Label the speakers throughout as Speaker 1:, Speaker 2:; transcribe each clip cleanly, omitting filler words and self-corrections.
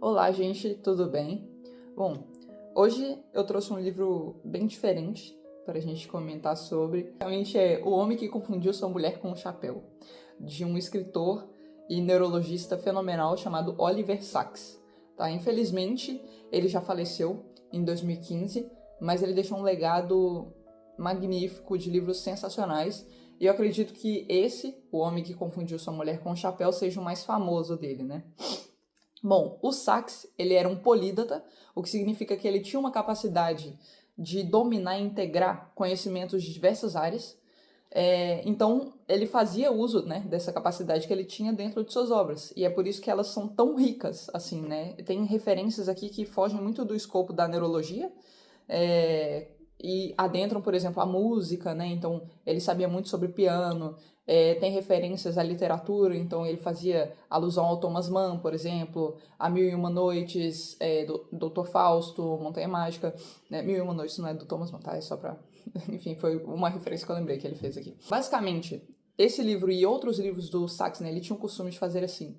Speaker 1: Olá, gente, tudo bem? Bom, hoje eu trouxe um livro bem diferente para a gente comentar sobre. Realmente é O Homem que Confundiu Sua Mulher com um Chapéu, de um escritor e neurologista fenomenal chamado Oliver Sacks. Tá? Infelizmente, ele já faleceu em 2015, mas ele deixou um legado magnífico de livros sensacionais. E eu acredito que esse, O Homem que Confundiu Sua Mulher com um Chapéu, seja o mais famoso dele, né? Bom, o Sacks, ele era um políglota, o que significa que ele tinha uma capacidade de dominar e integrar conhecimentos de diversas áreas. Então, ele fazia uso, né, dessa capacidade que ele tinha dentro de suas obras. E é por isso que elas são tão ricas, assim, né? Tem referências aqui que fogem muito do escopo da neurologia, e adentram, por exemplo, a música, né? Então, ele sabia muito sobre piano, tem referências à literatura, então ele fazia alusão ao Thomas Mann, por exemplo, a Mil e Uma Noites, do Dr. Fausto, Montanha Mágica, né? Mil e Uma Noites não é do Thomas Mann, tá? É só pra... Enfim, foi uma referência que eu lembrei que ele fez aqui. Basicamente, esse livro e outros livros do Sacks, né, ele tinha o costume de fazer assim,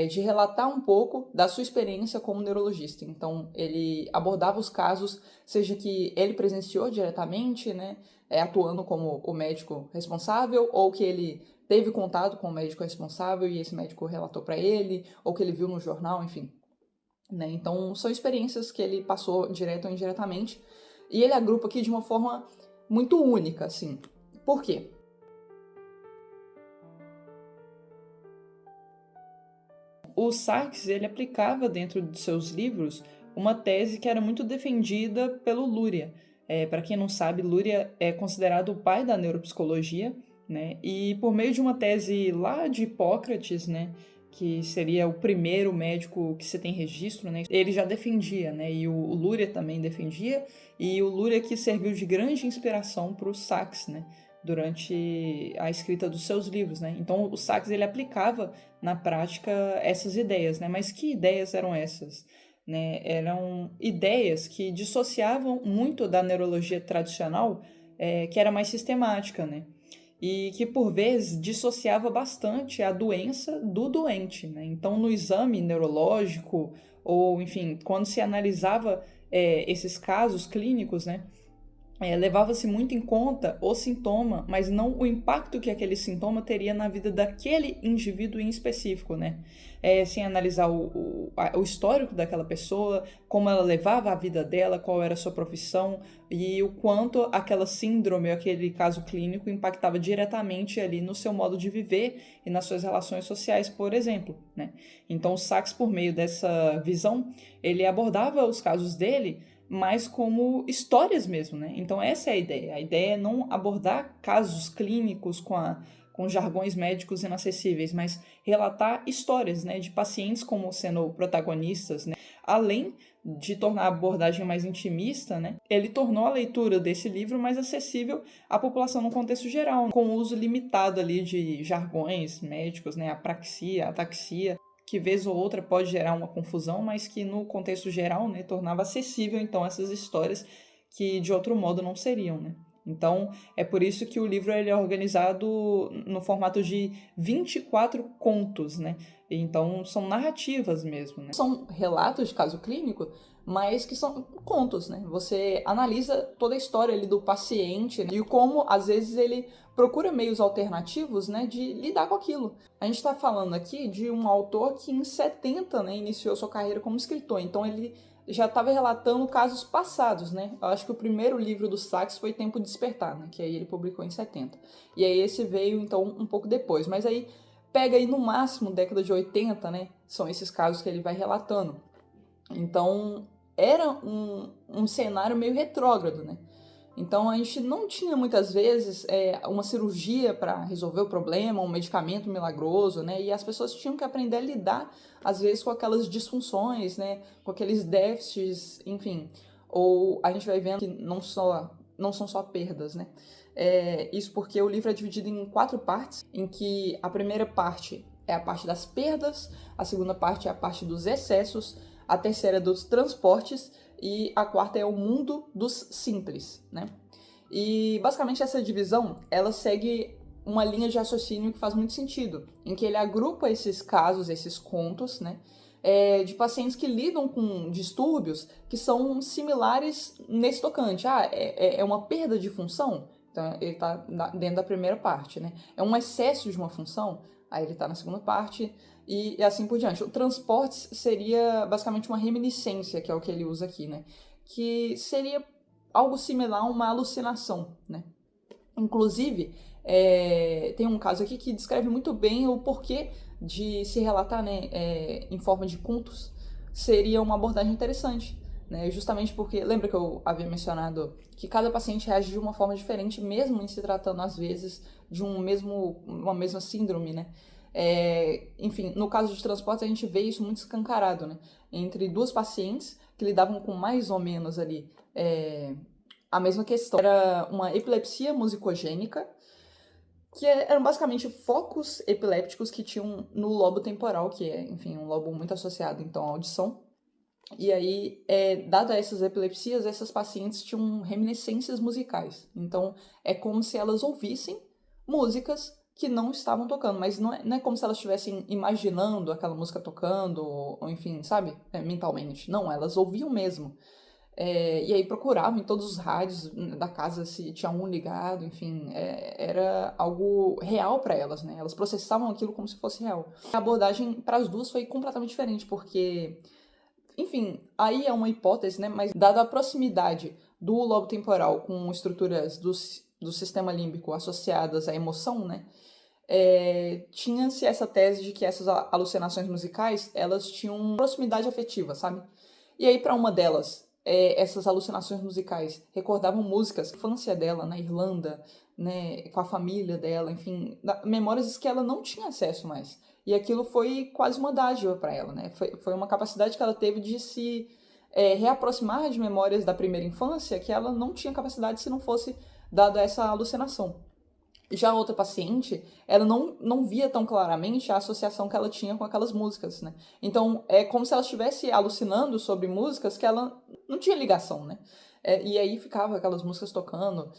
Speaker 1: de relatar um pouco da sua experiência como neurologista. Então, ele abordava os casos, seja que ele presenciou diretamente, né, atuando como o médico responsável, ou que ele teve contato com o médico responsável e esse médico relatou para ele, ou que ele viu no jornal, enfim. Né? Então, são experiências que ele passou direto ou indiretamente, e ele agrupa aqui de uma forma muito única, assim. Por quê? O Sacks, ele aplicava dentro de seus livros uma tese que era muito defendida pelo Luria. Para quem não sabe, Luria é considerado o pai da neuropsicologia, né? E por meio de uma tese lá de Hipócrates, né, que seria o primeiro médico que você tem registro, né, ele já defendia, né? E o Luria também defendia, e o Luria que serviu de grande inspiração para o Sacks, né, durante a escrita dos seus livros, né? Então o Sacks, ele aplicava na prática essas ideias, né? Mas que ideias eram essas? Né? Eram ideias que dissociavam muito da neurologia tradicional, que era mais sistemática, né? E que por vezes dissociava bastante a doença do doente, né? Então no exame neurológico, ou enfim, quando se analisava esses casos clínicos, né, levava-se muito em conta o sintoma, mas não o impacto que aquele sintoma teria na vida daquele indivíduo em específico, né? Sem analisar o histórico daquela pessoa, como ela levava a vida dela, qual era a sua profissão e o quanto aquela síndrome, aquele caso clínico impactava diretamente ali no seu modo de viver e nas suas relações sociais, por exemplo, né? Então o Sacks, por meio dessa visão, ele abordava os casos dele mas como histórias mesmo, né? Então essa é a ideia. A ideia é não abordar casos clínicos com jargões médicos inacessíveis, mas relatar histórias, né, de pacientes como sendo protagonistas, né? Além de tornar a abordagem mais intimista, né, ele tornou a leitura desse livro mais acessível à população no contexto geral, com o uso limitado ali de jargões médicos, né, apraxia, ataxia, que vez ou outra pode gerar uma confusão, mas que no contexto geral, né, tornava acessível então essas histórias que de outro modo não seriam, né? Então, é por isso que o livro ele é organizado no formato de 24 contos, né? Então, são narrativas mesmo, né? São relatos de caso clínico, mas que são contos, né? Você analisa toda a história ali do paciente, né? E como, às vezes, ele procura meios alternativos, né, de lidar com aquilo. A gente está falando aqui de um autor que em 70, né, iniciou sua carreira como escritor, então ele já estava relatando casos passados, né? Eu acho que o primeiro livro do Sacks foi Tempo de Despertar, né, que aí ele publicou em 70. E aí esse veio, então, um pouco depois. Mas aí pega aí no máximo década de 80, né? São esses casos que ele vai relatando. Então, era um cenário meio retrógrado, né? Então a gente não tinha muitas vezes uma cirurgia para resolver o problema, um medicamento milagroso, né? E as pessoas tinham que aprender a lidar, às vezes, com aquelas disfunções, né? Com aqueles déficits, enfim. Ou a gente vai vendo que não são só perdas, né? Isso porque o livro é dividido em 4 partes, em que a primeira parte é a parte das perdas, a segunda parte é a parte dos excessos, a terceira é dos transportes e a quarta é o mundo dos simples, né? E basicamente essa divisão, ela segue uma linha de raciocínio que faz muito sentido, em que ele agrupa esses casos, esses contos, né, de pacientes que lidam com distúrbios que são similares nesse tocante. É uma perda de função? Então, ele está dentro da primeira parte, né? É um excesso de uma função? Aí ele está na segunda parte e assim por diante. O transportes seria basicamente uma reminiscência, que é o que ele usa aqui, né? Que seria algo similar a uma alucinação, né? Inclusive, tem um caso aqui que descreve muito bem o porquê de se relatar, né, em forma de contos, seria uma abordagem interessante. Né, justamente porque, lembra que eu havia mencionado que cada paciente reage de uma forma diferente, mesmo em se tratando, às vezes, de uma mesma síndrome, né? Enfim, no caso de transporte, a gente vê isso muito escancarado, né? Entre duas pacientes que lidavam com mais ou menos ali a mesma questão. Era uma epilepsia musicogênica, que eram basicamente focos epilépticos que tinham no lobo temporal, que é, enfim, um lobo muito associado, então, à audição. E aí, dado essas epilepsias, essas pacientes tinham reminiscências musicais. Então, é como se elas ouvissem músicas que não estavam tocando, mas não é como se elas estivessem imaginando aquela música tocando, ou enfim, sabe? Mentalmente. Não, elas ouviam mesmo. E aí procuravam em todos os rádios da casa se tinha um ligado, enfim, era algo real para elas, né? Elas processavam aquilo como se fosse real. A abordagem para as duas foi completamente diferente, porque, enfim, aí é uma hipótese, né? Mas dada a proximidade do lobo temporal com estruturas do sistema límbico associadas à emoção, né? Tinha-se essa tese de que essas alucinações musicais, elas tinham proximidade afetiva, sabe? E aí, para uma delas, essas alucinações musicais recordavam músicas da infância dela na Irlanda, né, com a família dela, enfim, memórias que ela não tinha acesso mais. E aquilo foi quase uma dádiva para ela, né? Foi uma capacidade que ela teve de se reaproximar de memórias da primeira infância que ela não tinha capacidade se não fosse dado essa alucinação. Já a outra paciente, ela não via tão claramente a associação que ela tinha com aquelas músicas, né? Então, é como se ela estivesse alucinando sobre músicas que ela não tinha ligação, né? E aí ficava aquelas músicas tocando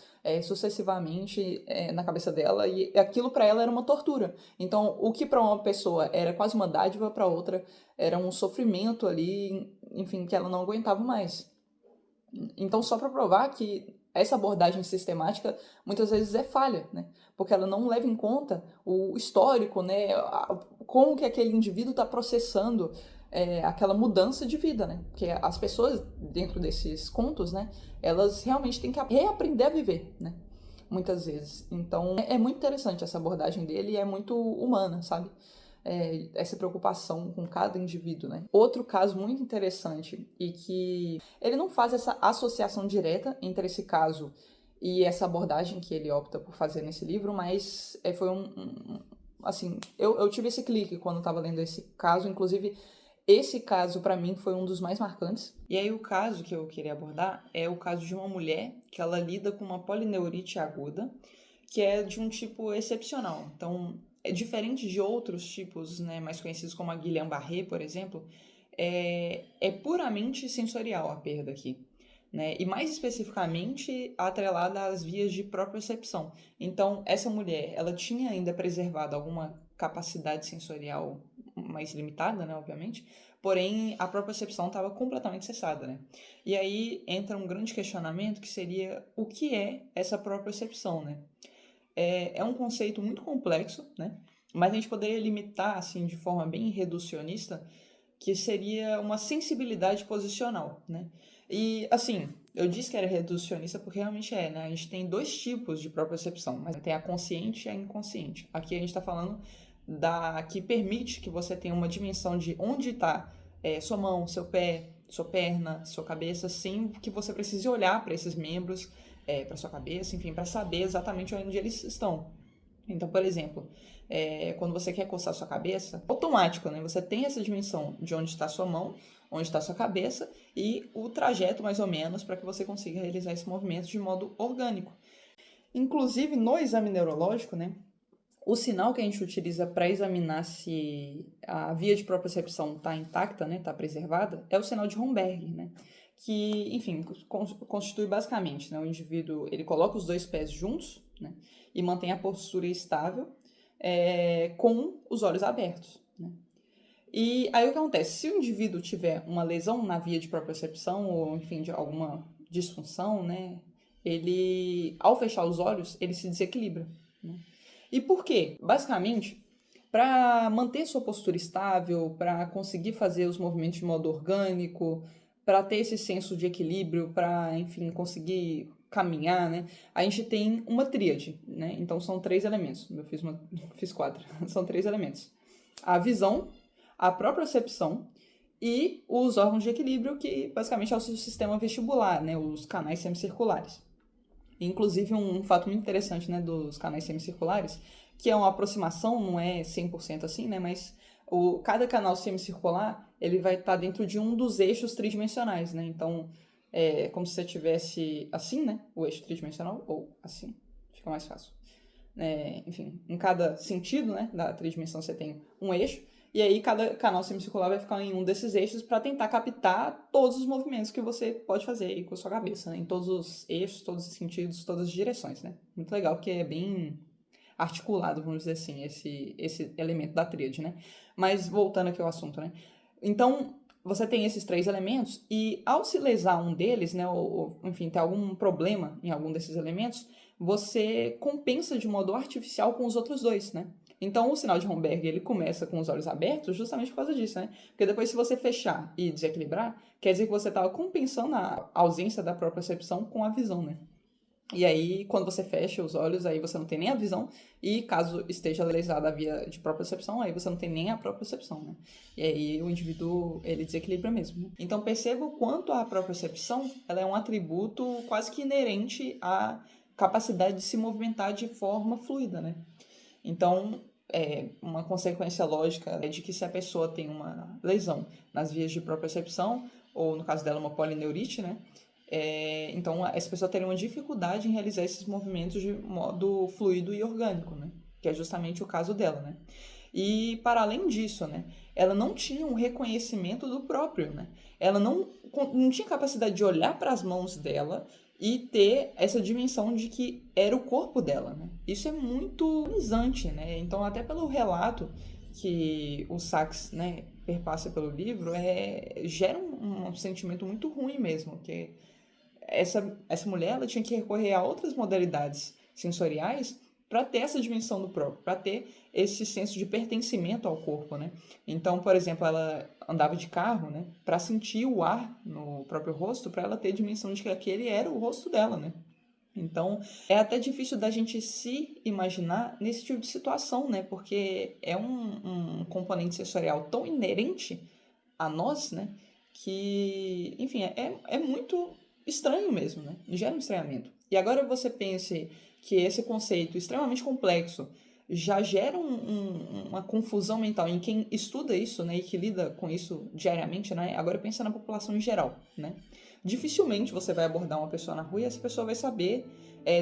Speaker 1: sucessivamente na cabeça dela, e aquilo para ela era uma tortura. Então, o que para uma pessoa era quase uma dádiva, para outra era um sofrimento ali, enfim, que ela não aguentava mais. Então, só para provar que essa abordagem sistemática muitas vezes é falha, né? Porque ela não leva em conta o histórico, né? Como que aquele indivíduo está processando aquela mudança de vida, né? Porque as pessoas dentro desses contos, né? Elas realmente têm que reaprender a viver, né? Muitas vezes. Então, é muito interessante essa abordagem dele e é muito humana, sabe? Essa preocupação com cada indivíduo, né? Outro caso muito interessante e que ele não faz essa associação direta entre esse caso e essa abordagem que ele opta por fazer nesse livro, mas foi assim, eu tive esse clique quando estava lendo esse caso, inclusive esse caso para mim foi um dos mais marcantes. E aí o caso que eu queria abordar é o caso de uma mulher que ela lida com uma polineurite aguda, que é de um tipo excepcional. Então, é diferente de outros tipos, né, mais conhecidos como a Guillain-Barré, por exemplo, é puramente sensorial a perda aqui. Né? E mais especificamente atrelada às vias de propriocepção. Então, essa mulher, ela tinha ainda preservado alguma capacidade sensorial mais limitada, né, obviamente, porém a propriocepção estava completamente cessada, né? E aí entra um grande questionamento que seria o que é essa propriocepção, né? É um conceito muito complexo, né? Mas a gente poderia limitar, assim, de forma bem reducionista, que seria uma sensibilidade posicional, né? E, assim, eu disse que era reducionista porque realmente né? A gente tem dois tipos de propriocepção, mas tem a consciente e a inconsciente. Aqui a gente está falando da que permite que você tenha uma dimensão de onde está sua mão, seu pé, sua perna, sua cabeça, sem que você precise olhar para esses membros, para sua cabeça, enfim, para saber exatamente onde eles estão. Então, por exemplo, quando você quer coçar sua cabeça, automático, né? Você tem essa dimensão de onde está sua mão, onde está sua cabeça e o trajeto, mais ou menos, para que você consiga realizar esse movimento de modo orgânico. Inclusive, no exame neurológico, né? O sinal que a gente utiliza para examinar se a via de propriocepção está intacta, né, está preservada, é o sinal de Romberg, né, que, enfim, constitui basicamente, né, o indivíduo, ele coloca os dois pés juntos, né, e mantém a postura estável com os olhos abertos, né. E aí o que acontece? Se o indivíduo tiver uma lesão na via de propriocepção, ou enfim, de alguma disfunção, né? Ele, ao fechar os olhos, ele se desequilibra, né? E por quê? Basicamente, para manter sua postura estável, para conseguir fazer os movimentos de modo orgânico, para ter esse senso de equilíbrio, para, enfim, conseguir caminhar, né? A gente tem uma tríade, né? Então são 3 elementos. Eu fiz 4. São 3 elementos. A visão, a propriocepção e os órgãos de equilíbrio, que basicamente é o seu sistema vestibular, né? Os canais semicirculares. Inclusive, um fato muito interessante, né, dos canais semicirculares, que é uma aproximação, não é 100% assim, né, mas cada canal semicircular, ele vai estar dentro de um dos eixos tridimensionais, né, então, é como se você tivesse assim, né, o eixo tridimensional, ou assim, fica mais fácil. Enfim, em cada sentido, né, da tridimensão você tem um eixo, e aí cada canal semicircular vai ficar em um desses eixos para tentar captar todos os movimentos que você pode fazer aí com a sua cabeça, né? Em todos os eixos, todos os sentidos, todas as direções, né? Muito legal, porque é bem articulado, vamos dizer assim, esse elemento da tríade, né? Mas voltando aqui ao assunto, né? Então, você tem esses 3 elementos e ao se lesar um deles, né, ou enfim, ter algum problema em algum desses elementos, você compensa de modo artificial com os outros 2, né? Então, o sinal de Romberg, ele começa com os olhos abertos justamente por causa disso, né? Porque depois, se você fechar e desequilibrar, quer dizer que você estava compensando a ausência da propriocepção com a visão, né? E aí, quando você fecha os olhos, aí você não tem nem a visão, e caso esteja lesada a via de propriocepção, aí você não tem nem a propriocepção, né? E aí o indivíduo, ele desequilibra mesmo, né? Então perceba o quanto a propriocepção, ela é um atributo quase que inerente à capacidade de se movimentar de forma fluida, né? Então, uma consequência lógica é de que se a pessoa tem uma lesão nas vias de propriocepção, ou no caso dela uma polineurite, né? Então, essa pessoa teria uma dificuldade em realizar esses movimentos de modo fluido e orgânico, né? Que é justamente o caso dela, né? E, para além disso, né? Ela não tinha um reconhecimento do próprio, né? Ela não tinha capacidade de olhar para as mãos dela e ter essa dimensão de que era o corpo dela, né? Isso é muito humanizante, né? Então, até pelo relato que o Sachs, né, perpassa pelo livro, gera um sentimento muito ruim mesmo, que essa mulher ela tinha que recorrer a outras modalidades sensoriais para ter essa dimensão do próprio, para ter esse senso de pertencimento ao corpo, né? Então, por exemplo, ela andava de carro, né, para sentir o ar no próprio rosto, para ela ter a dimensão de que aquele era o rosto dela, né? Então, é até difícil da gente se imaginar nesse tipo de situação, né? Porque é um componente sensorial tão inerente a nós, né? Que, enfim, é muito estranho mesmo, né? Gera um estranhamento. E agora você pense que esse conceito extremamente complexo já gera uma confusão mental em quem estuda isso, né? E que lida com isso diariamente, né? Agora pensa na população em geral, né? Dificilmente você vai abordar uma pessoa na rua e essa pessoa vai saber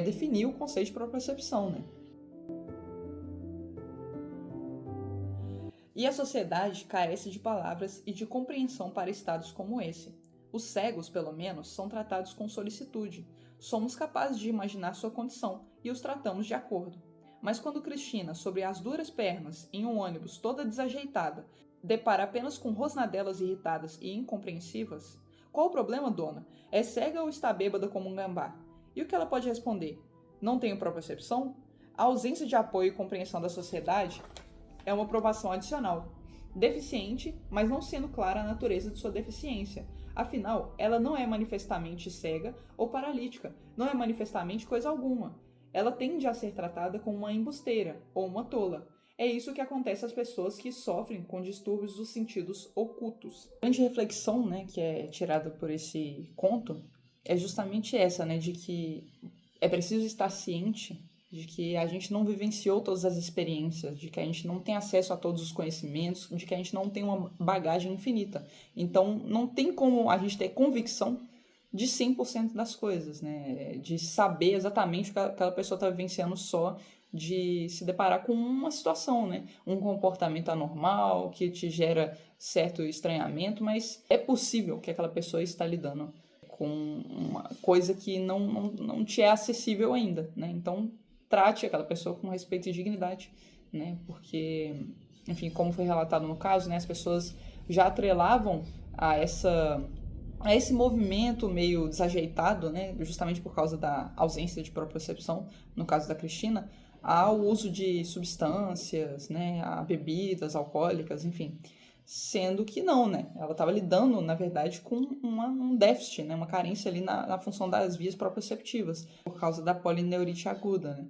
Speaker 1: definir o conceito de propriocepção, né? E a sociedade carece de palavras e de compreensão para estados como esse. Os cegos, pelo menos, são tratados com solicitude. Somos capazes de imaginar sua condição e os tratamos de acordo. Mas quando Cristina, sobre as duras pernas, em um ônibus toda desajeitada, depara apenas com rosnadelas irritadas e incompreensivas, qual o problema, dona? É cega ou está bêbada como um gambá? E o que ela pode responder? Não tenho propriocepção? A ausência de apoio e compreensão da sociedade é uma provação adicional. Deficiente, mas não sendo clara a natureza de sua deficiência. Afinal, ela não é manifestamente cega ou paralítica, não é manifestamente coisa alguma. Ela tende a ser tratada como uma embusteira ou uma tola. É isso que acontece às pessoas que sofrem com distúrbios dos sentidos ocultos. A grande reflexão, né, que é tirada por esse conto é justamente essa, né, de que é preciso estar ciente de que a gente não vivenciou todas as experiências, de que a gente não tem acesso a todos os conhecimentos, de que a gente não tem uma bagagem infinita. Então, não tem como a gente ter convicção de 100% das coisas, né? De saber exatamente o que aquela pessoa está vivenciando só de se deparar com uma situação, né? Um comportamento anormal que te gera certo estranhamento, mas é possível que aquela pessoa está lidando com uma coisa que não te é acessível ainda, né? Então, trate aquela pessoa com respeito e dignidade, né? Porque enfim, como foi relatado no caso, né, as pessoas já atrelavam a esse movimento meio desajeitado, né, justamente por causa da ausência de propriocepção, no caso da Cristina, ao uso de substâncias, né, a bebidas alcoólicas, enfim. Sendo que não, né? Ela estava lidando, na verdade, com um déficit, né? Uma carência ali na função das vias proprioceptivas, por causa da polineurite aguda, né?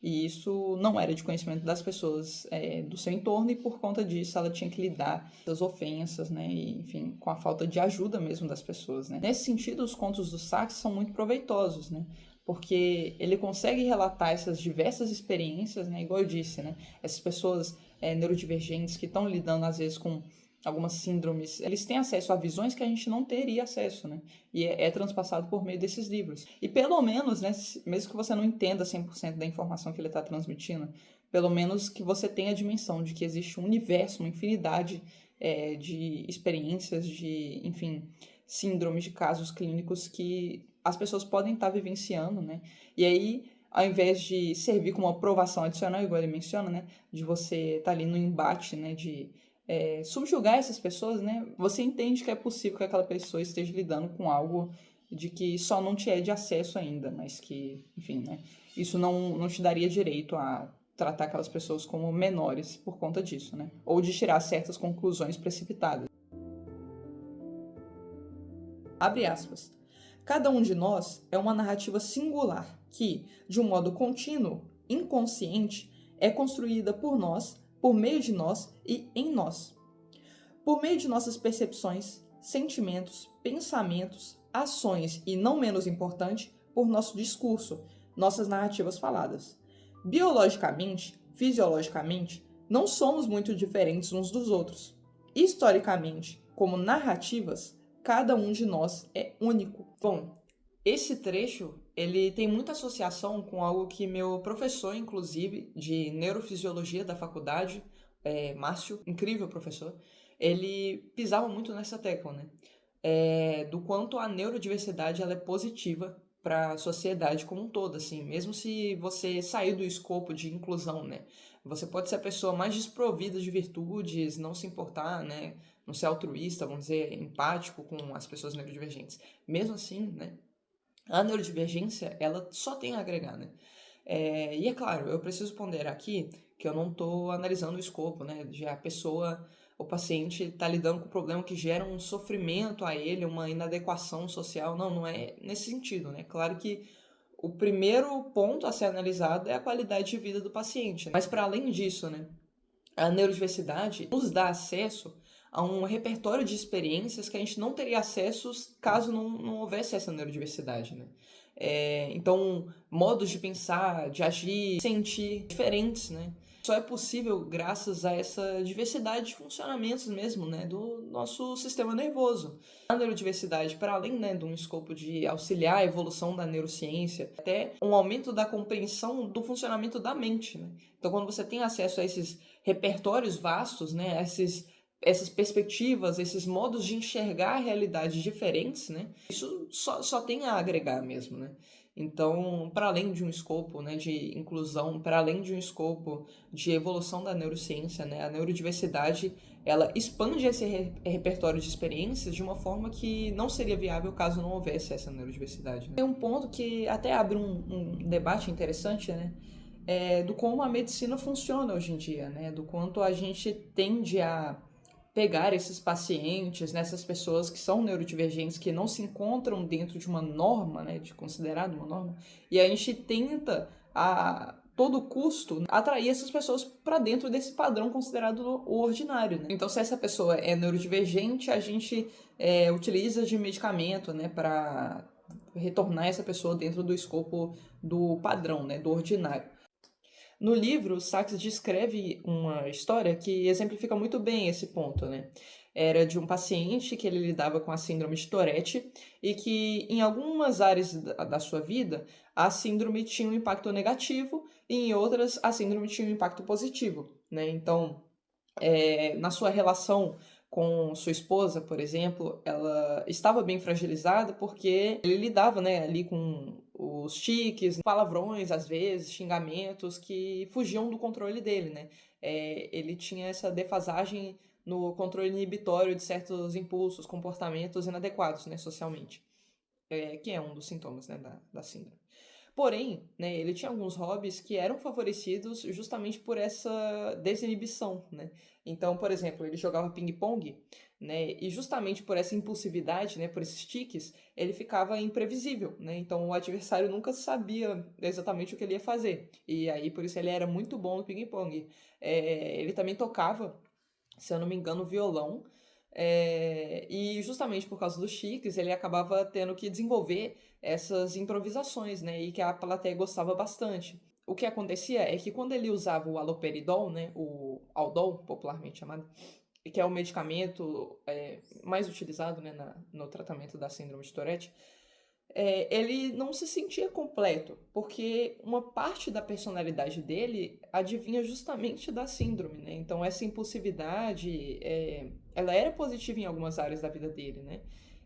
Speaker 1: E isso não era de conhecimento das pessoas do seu entorno, e por conta disso ela tinha que lidar com as ofensas, né? E, enfim, com a falta de ajuda mesmo das pessoas, né? Nesse sentido, os contos do Sax são muito proveitosos, né? Porque ele consegue relatar essas diversas experiências, né? Igual eu disse, né? Essas pessoas neurodivergentes que estão lidando, às vezes, com algumas síndromes, eles têm acesso a visões que a gente não teria acesso, né? E é transpassado por meio desses livros. E pelo menos, né, mesmo que você não entenda 100% da informação que ele está transmitindo, pelo menos que você tenha a dimensão de que existe um universo, uma infinidade de experiências, de, enfim, síndromes, de casos clínicos que as pessoas podem estar vivenciando, né? E aí, ao invés de servir como uma provação adicional, igual ele menciona, né? De você estar ali no embate, né? De subjugar essas pessoas, né? Você entende que é possível que aquela pessoa esteja lidando com algo de que só não te é de acesso ainda, mas que, enfim, né? Isso não te daria direito a tratar aquelas pessoas como menores por conta disso, né? Ou de tirar certas conclusões precipitadas. Abre aspas. Cada um de nós é uma narrativa singular que, de um modo contínuo, inconsciente, é construída por nós, por meio de nós e em nós. Por meio de nossas percepções, sentimentos, pensamentos, ações e, não menos importante, por nosso discurso, nossas narrativas faladas. Biologicamente, fisiologicamente, não somos muito diferentes uns dos outros. Historicamente, como narrativas, cada um de nós é único. Bom, esse trecho ele tem muita associação com algo que meu professor, inclusive, de neurofisiologia da faculdade, Márcio, incrível professor, ele pisava muito nessa tecla, né? Do quanto a neurodiversidade ela é positiva para a sociedade como um todo, assim, mesmo se você sair do escopo de inclusão, né? Você pode ser a pessoa mais desprovida de virtudes, não se importar, né? Não ser altruísta, vamos dizer, empático com as pessoas neurodivergentes. Mesmo assim, né? A neurodivergência, ela só tem a agregar, né? E é claro, eu preciso ponderar aqui que eu não estou analisando o escopo, né? De a pessoa, o paciente está lidando com um problema que gera um sofrimento a ele, uma inadequação social. Não é nesse sentido, né? Claro que o primeiro ponto a ser analisado é a qualidade de vida do paciente. Mas para além disso, né? A neurodiversidade nos dá acesso a um repertório de experiências que a gente não teria acesso caso não houvesse essa neurodiversidade, né? Então, modos de pensar, de agir, sentir diferentes, né? Só é possível graças a essa diversidade de funcionamentos mesmo, né? Do nosso sistema nervoso. A neurodiversidade, para além, né, de um escopo de auxiliar a evolução da neurociência, até um aumento da compreensão do funcionamento da mente, né? Então, quando você tem acesso a esses repertórios vastos, né, essas perspectivas, esses modos de enxergar a realidade diferentes, né, isso só tem a agregar mesmo, né? Então, para além de um escopo, né, de inclusão, para além de um escopo de evolução da neurociência, né, a neurodiversidade ela expande esse repertório de experiências de uma forma que não seria viável caso não houvesse essa neurodiversidade, né? Tem um ponto que até abre um debate interessante, né? Do como a medicina funciona hoje em dia, né? Do quanto a gente tende a pegar esses pacientes, né, essas pessoas que são neurodivergentes, que não se encontram dentro de uma norma, né, de considerado uma norma, e a gente tenta a todo custo atrair essas pessoas para dentro desse padrão considerado o ordinário, né? Então, se essa pessoa é neurodivergente, a gente utiliza de medicamento, né, para retornar essa pessoa dentro do escopo do padrão, né, do ordinário. No livro, Sachs descreve uma história que exemplifica muito bem esse ponto, né? Era de um paciente que ele lidava com a síndrome de Tourette e que em algumas áreas da sua vida a síndrome tinha um impacto negativo e em outras a síndrome tinha um impacto positivo, né? Então, na sua relação com sua esposa, por exemplo, ela estava bem fragilizada porque ele lidava, né, ali com os tiques, palavrões, às vezes, xingamentos que fugiam do controle dele, né? Ele tinha essa defasagem no controle inibitório de certos impulsos, comportamentos inadequados, né, socialmente, que é um dos sintomas, né, da síndrome. Porém, né, ele tinha alguns hobbies que eram favorecidos justamente por essa desinibição, né? Então, por exemplo, ele jogava ping-pong, né, e justamente por essa impulsividade, né, por esses tiques, ele ficava imprevisível, né? Então o adversário nunca sabia exatamente o que ele ia fazer. E aí, por isso, ele era muito bom no ping-pong. Ele também tocava, se eu não me engano, violão. E justamente por causa dos chiques, ele acabava tendo que desenvolver essas improvisações, né? E que a plateia gostava bastante. O que acontecia é que quando ele usava o haloperidol, né? O Aldol, popularmente chamado, que é o medicamento mais utilizado, né, no tratamento da síndrome de Tourette, ele não se sentia completo, porque uma parte da personalidade dele advinha justamente da síndrome, né? Então essa impulsividade, ela era positiva em algumas áreas da vida dele, né?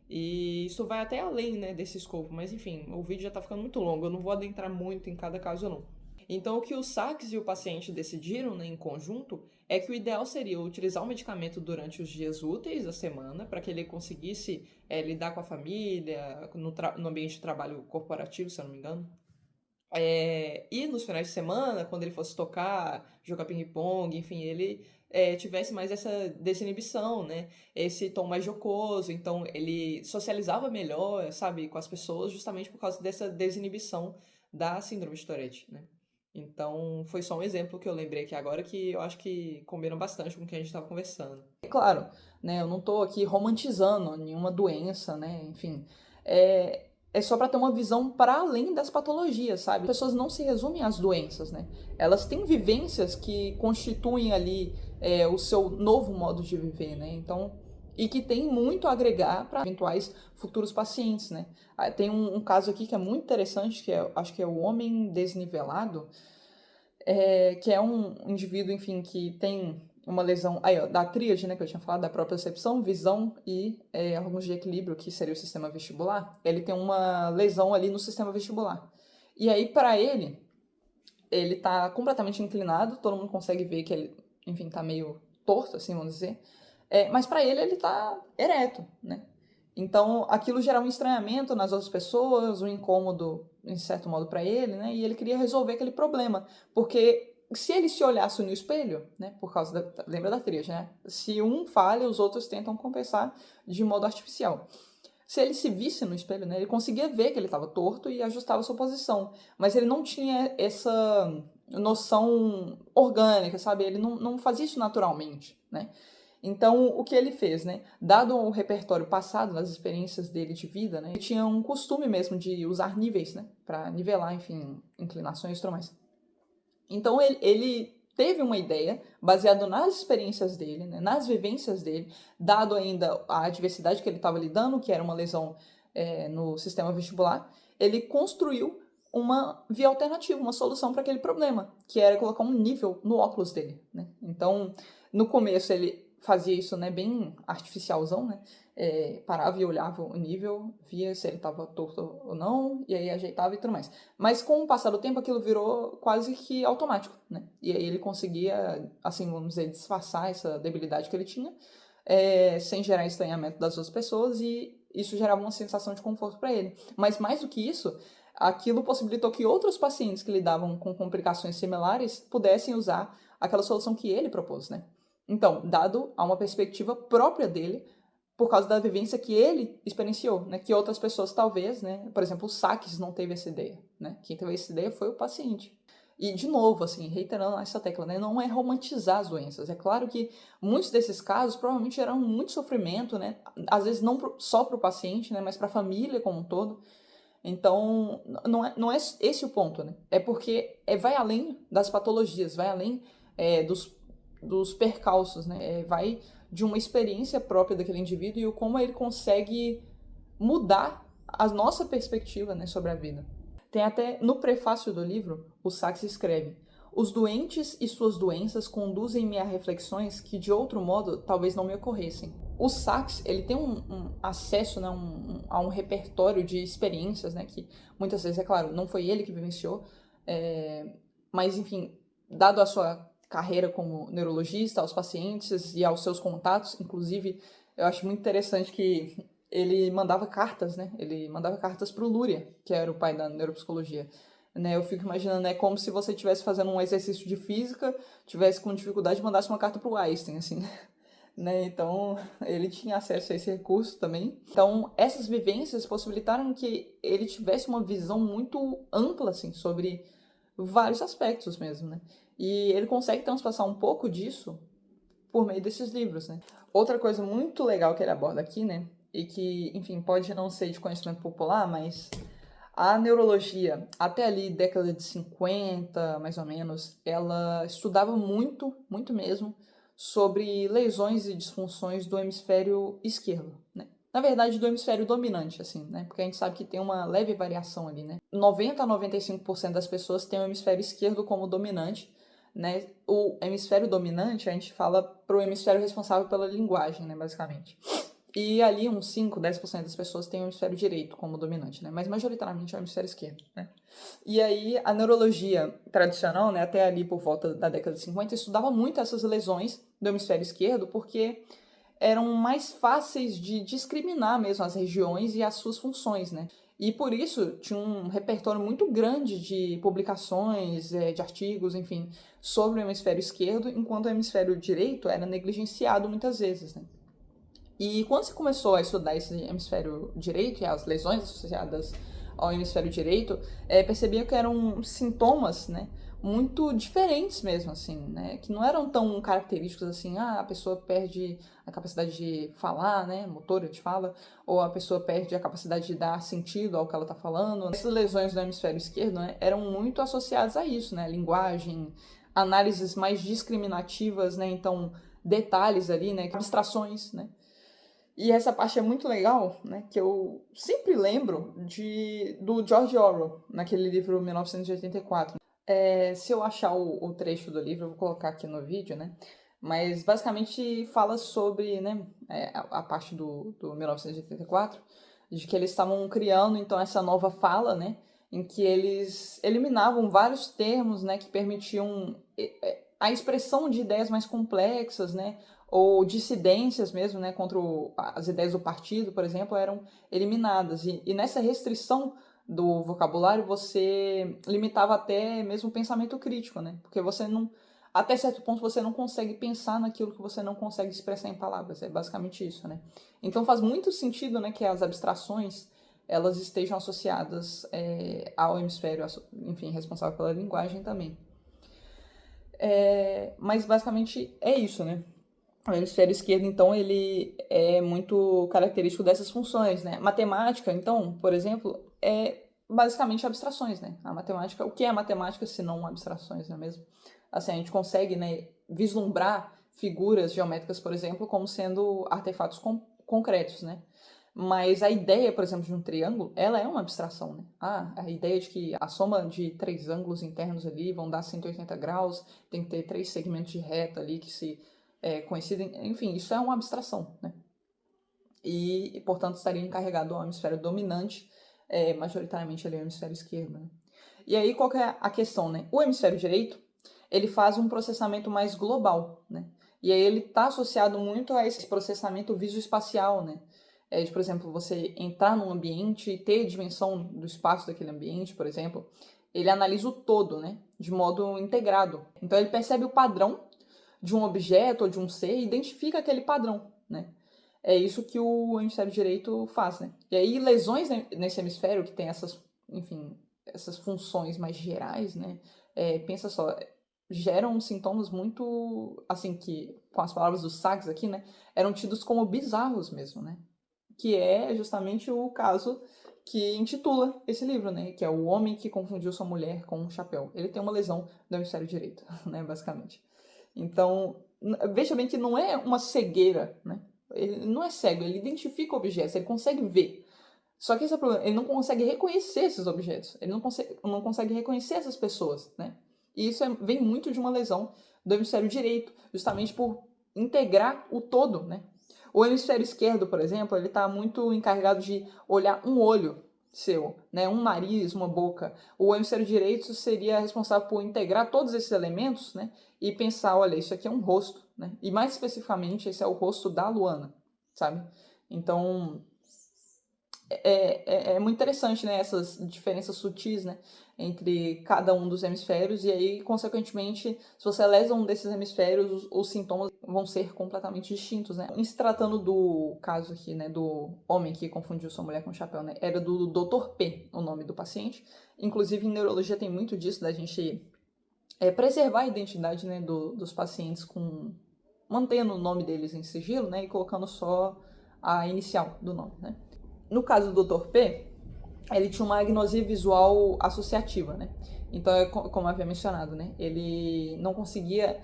Speaker 1: E isso vai até além, né, desse escopo, mas enfim, o vídeo já tá ficando muito longo, eu não vou adentrar muito em cada caso não. Então o que o Sachs e o paciente decidiram, né, em conjunto é que o ideal seria utilizar o medicamento durante os dias úteis da semana para que ele conseguisse lidar com a família, no ambiente de trabalho corporativo, se eu não me engano. E nos finais de semana, quando ele fosse tocar, jogar ping-pong, enfim, ele tivesse mais essa desinibição, né? Esse tom mais jocoso. Então, ele socializava melhor, sabe, com as pessoas, justamente por causa dessa desinibição da síndrome de Tourette, né? Então, foi só um exemplo que eu lembrei aqui agora que eu acho que combina bastante com o que a gente estava conversando. É claro, né, eu não estou aqui romantizando nenhuma doença, né, enfim. É só para ter uma visão para além das patologias, sabe? As pessoas não se resumem às doenças, né? Elas têm vivências que constituem ali o seu novo modo de viver, né? Então, e que tem muito a agregar para eventuais futuros pacientes, né? Tem um caso aqui que é muito interessante, acho que é o homem desnivelado, que é um indivíduo, enfim, que tem uma lesão da tríade, né, que eu tinha falado, da propriocepção, visão e órgãos de equilíbrio, que seria o sistema vestibular. Ele tem uma lesão ali no sistema vestibular. E aí, para ele tá completamente inclinado, todo mundo consegue ver que ele, enfim, tá meio torto, assim, vamos dizer. Mas para ele tá ereto, né? Então, aquilo gera um estranhamento nas outras pessoas, um incômodo, em certo modo, para ele, né? E ele queria resolver aquele problema. Porque se ele se olhasse no espelho, né? Por causa da... Lembra da tríade, né? Se um falha, os outros tentam compensar de modo artificial. Se ele se visse no espelho, né? Ele conseguia ver que ele estava torto e ajustava a sua posição. Mas ele não tinha essa noção orgânica, sabe? Ele não fazia isso naturalmente, né? Então, o que ele fez, né? Dado o repertório passado, das experiências dele de vida, né? Ele tinha um costume mesmo de usar níveis, né? Para nivelar, enfim, inclinações e tudo mais. Então, ele teve uma ideia, baseado nas experiências dele, né? Nas vivências dele, dado ainda a adversidade que ele estava lidando, que era uma lesão no sistema vestibular, ele construiu uma via alternativa, uma solução para aquele problema, que era colocar um nível no óculos dele, né? Então, no começo ele fazia isso, né, bem artificialzão, né? Parava e olhava o nível, via se ele estava torto ou não, e aí ajeitava e tudo mais. Mas com o passar do tempo aquilo virou quase que automático, né? E aí ele conseguia, assim, vamos dizer, disfarçar essa debilidade que ele tinha, sem gerar estranhamento das outras pessoas, e isso gerava uma sensação de conforto para ele. Mas mais do que isso, aquilo possibilitou que outros pacientes que lidavam com complicações similares pudessem usar aquela solução que ele propôs, né? Então, dado a uma perspectiva própria dele, por causa da vivência que ele experienciou, né? Que outras pessoas talvez, né? Por exemplo, o Sachs não teve essa ideia, né? Quem teve essa ideia foi o paciente. E, de novo, assim, reiterando essa tecla, né? Não é romantizar as doenças. É claro que muitos desses casos provavelmente geram muito sofrimento, né? Às vezes não só para o paciente, né? Mas para a família como um todo. Então, não é esse o ponto, né? É porque vai além das patologias, vai além dos percalços, né? Vai de uma experiência própria daquele indivíduo e como ele consegue mudar a nossa perspectiva, né, sobre a vida. Tem até, no prefácio do livro, o Sachs escreve: Os doentes e suas doenças conduzem-me a reflexões que de outro modo talvez não me ocorressem. O Sachs, ele tem um acesso, né, a um repertório de experiências, né, que muitas vezes, é claro, não foi ele que vivenciou, mas enfim, dado a sua carreira como neurologista, aos pacientes e aos seus contatos, inclusive, eu acho muito interessante que ele mandava cartas, né? Ele mandava cartas para o Luria, que era o pai da neuropsicologia. Né? Eu fico imaginando, é como se você estivesse fazendo um exercício de física, tivesse com dificuldade e mandasse uma carta para o Einstein, assim, né? Então, ele tinha acesso a esse recurso também. Então, essas vivências possibilitaram que ele tivesse uma visão muito ampla, assim, sobre vários aspectos mesmo, né? E ele consegue transpassar um pouco disso por meio desses livros, né? Outra coisa muito legal que ele aborda aqui, né? E que, enfim, pode não ser de conhecimento popular, mas a neurologia, até ali, década de 50, mais ou menos, ela estudava muito, muito mesmo, sobre lesões e disfunções do hemisfério esquerdo, né? Na verdade, do hemisfério dominante, assim, né? Porque a gente sabe que tem uma leve variação ali, né? 90 a 95% das pessoas têm o hemisfério esquerdo como dominante, né? O hemisfério dominante, a gente fala pro hemisfério responsável pela linguagem, né, basicamente. E ali uns 5, 10% das pessoas têm o hemisfério direito como dominante, né? Mas majoritariamente é o hemisfério esquerdo, né? E aí a neurologia tradicional, né, até ali por volta da década de 50, estudava muito essas lesões do hemisfério esquerdo porque eram mais fáceis de discriminar mesmo as regiões e as suas funções, né? E por isso tinha um repertório muito grande de publicações, de artigos, enfim, sobre o hemisfério esquerdo, enquanto o hemisfério direito era negligenciado muitas vezes, né? E quando se começou a estudar esse hemisfério direito e as lesões associadas ao hemisfério direito, percebia que eram sintomas, né, muito diferentes mesmo, assim, né, que não eram tão característicos assim, a pessoa perde a capacidade de falar, né, motora de fala, ou a pessoa perde a capacidade de dar sentido ao que ela está falando. Essas lesões do hemisfério esquerdo, né, eram muito associadas a isso, né, linguagem, análises mais discriminativas, né, então detalhes ali, né, abstrações, né. E essa parte é muito legal, né? Que eu sempre lembro do George Orwell, naquele livro 1984. Se eu achar o trecho do livro, eu vou colocar aqui no vídeo, né? Mas basicamente fala sobre, né, a parte do 1984, de que eles estavam criando então essa nova fala, né? Em que eles eliminavam vários termos, né, que permitiam a expressão de ideias mais complexas, né? Ou dissidências mesmo, né, contra as ideias do partido, por exemplo, eram eliminadas. E nessa restrição do vocabulário, você limitava até mesmo o pensamento crítico, né? Porque você não, até certo ponto, você não consegue pensar naquilo que você não consegue expressar em palavras. É basicamente isso, né? Então faz muito sentido, né, que as abstrações elas estejam associadas ao hemisfério, enfim, responsável pela linguagem também. Mas basicamente é isso, né? O hemisfério esquerdo, então, ele é muito característico dessas funções, né? Matemática, então, por exemplo, é basicamente abstrações, né? A matemática, o que é matemática se não abstrações, não é mesmo? Assim, a gente consegue, né, vislumbrar figuras geométricas, por exemplo, como sendo artefatos concretos, né? Mas a ideia, por exemplo, de um triângulo, ela é uma abstração, né? A ideia de que a soma de três ângulos internos ali vão dar 180 graus, tem que ter três segmentos de reta ali que se coincidem, enfim, isso é uma abstração, né? E portanto, estaria encarregado ao hemisfério dominante, majoritariamente ali o hemisfério esquerdo, né? E aí, qual que é a questão, né? O hemisfério direito, ele faz um processamento mais global, né? E aí ele está associado muito a esse processamento visoespacial, né? De, por exemplo, você entrar num ambiente e ter dimensão do espaço daquele ambiente, por exemplo, ele analisa o todo, né? De modo integrado. Então ele percebe o padrão de um objeto ou de um ser e identifica aquele padrão, né? É isso que o hemisfério direito faz, né? E aí lesões nesse hemisfério que tem essas, enfim, essas funções mais gerais, né? Pensa só, geram sintomas muito, assim, que, com as palavras do Sachs aqui, né? Eram tidos como bizarros mesmo, né? Que é justamente o caso que intitula esse livro, né? Que é O Homem que Confundiu Sua Mulher com um Chapéu. Ele tem uma lesão do hemisfério direito, né? Basicamente. Então, veja bem que não é uma cegueira, né? Ele não é cego, ele identifica objetos, ele consegue ver. Só que esse é o problema, ele não consegue reconhecer esses objetos, ele não consegue reconhecer essas pessoas, né? E isso vem muito de uma lesão do hemisfério direito, justamente por integrar o todo, né? O hemisfério esquerdo, por exemplo, ele está muito encarregado de olhar um olho seu, né? Um nariz, uma boca. O hemisfério direito seria responsável por integrar todos esses elementos, né? E pensar, olha, isso aqui é um rosto, né? E mais especificamente, esse é o rosto da Luana, sabe? Então, é muito interessante, né, essas diferenças sutis, né, entre cada um dos hemisférios, e aí, consequentemente, se você lesa um desses hemisférios, os sintomas vão ser completamente distintos, né. Em se tratando do caso aqui, né, do homem que confundiu sua mulher com chapéu, né, era do Dr. P, o nome do paciente. Inclusive, em neurologia tem muito disso, da gente preservar a identidade, né, dos pacientes mantendo o nome deles em sigilo, né, e colocando só a inicial do nome, né. No caso do Dr. P, ele tinha uma agnosia visual associativa, né? Então, como eu havia mencionado, né? Ele não conseguia